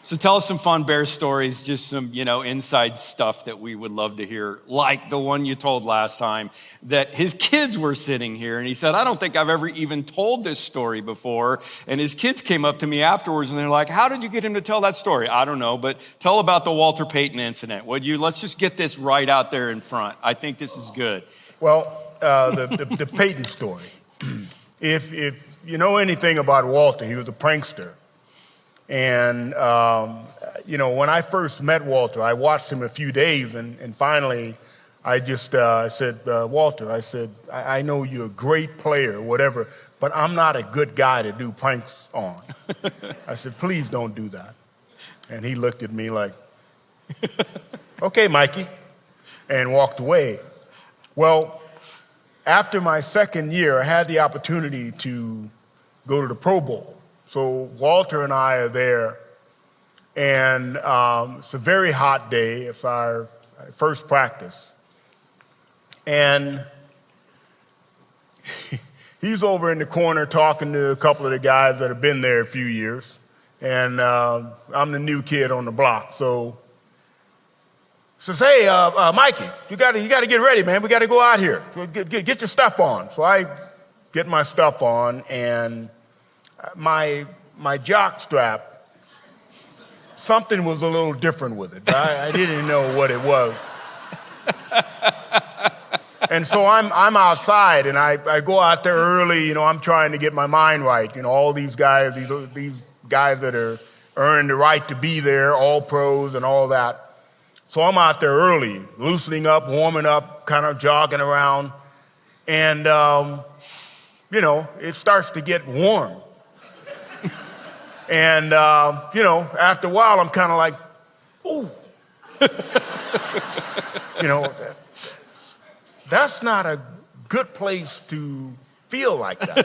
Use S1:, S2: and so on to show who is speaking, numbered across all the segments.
S1: So tell us some fun bear stories, just some, inside stuff that we would love to hear, like the one you told last time, that his kids were sitting here and he said, I don't think I've ever even told this story before. And his kids came up to me afterwards and they're like, how did you get him to tell that story? I don't know, but tell about the Walter Payton incident, would you? Let's just get this right out there in front. I think this is good.
S2: Well, the Payton story. If you know anything about Walter, he was a prankster. And, when I first met Walter, I watched him a few days, and finally I just said, Walter, I said, I know you're a great player, whatever, but I'm not a good guy to do pranks on. I said, please don't do that. And he looked at me like, okay, Mikey, and walked away. Well, after my second year, I had the opportunity to go to the Pro Bowl. So Walter and I are there, and it's a very hot day. It's our first practice. And he's over in the corner talking to a couple of the guys that have been there a few years. And I'm the new kid on the block. So says, hey, Mikey, you got to get ready, man. We got to go out here. Get your stuff on. So I get my stuff on, and my jock strap, something was a little different with it. I didn't know what it was. And so I'm outside, and I go out there early. I'm trying to get my mind right. All these guys, these guys that are earning the right to be there, all pros and all that. So I'm out there early, loosening up, warming up, kind of jogging around. And, it starts to get warm. And, after a while, I'm kind of like, ooh. That's not a good place to feel like that.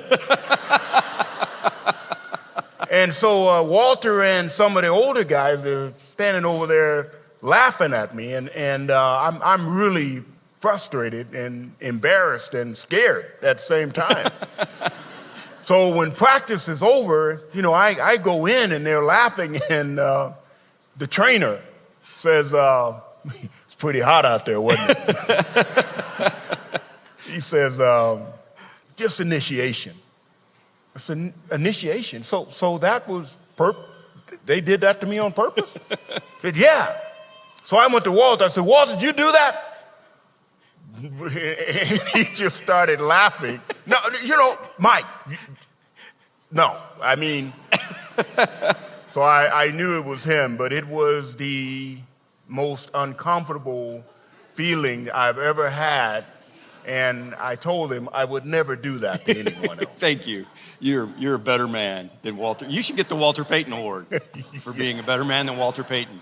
S2: And so Walter and some of the older guys, they're standing over there laughing at me, and I'm really frustrated and embarrassed and scared at the same time. So when practice is over, I go in and they're laughing, and the trainer says, it's pretty hot out there, wasn't it? He says, just initiation. I said, initiation? So that was, they did that to me on purpose? I said, yeah. So I went to Walter. I said, Walter, did you do that? And he just started laughing. No, Mike, no. So I knew it was him, but it was the most uncomfortable feeling I've ever had. And I told him I would never do that to anyone else.
S1: Thank you. You're a better man than Walter. You should get the Walter Payton Award for being a better man than Walter Payton.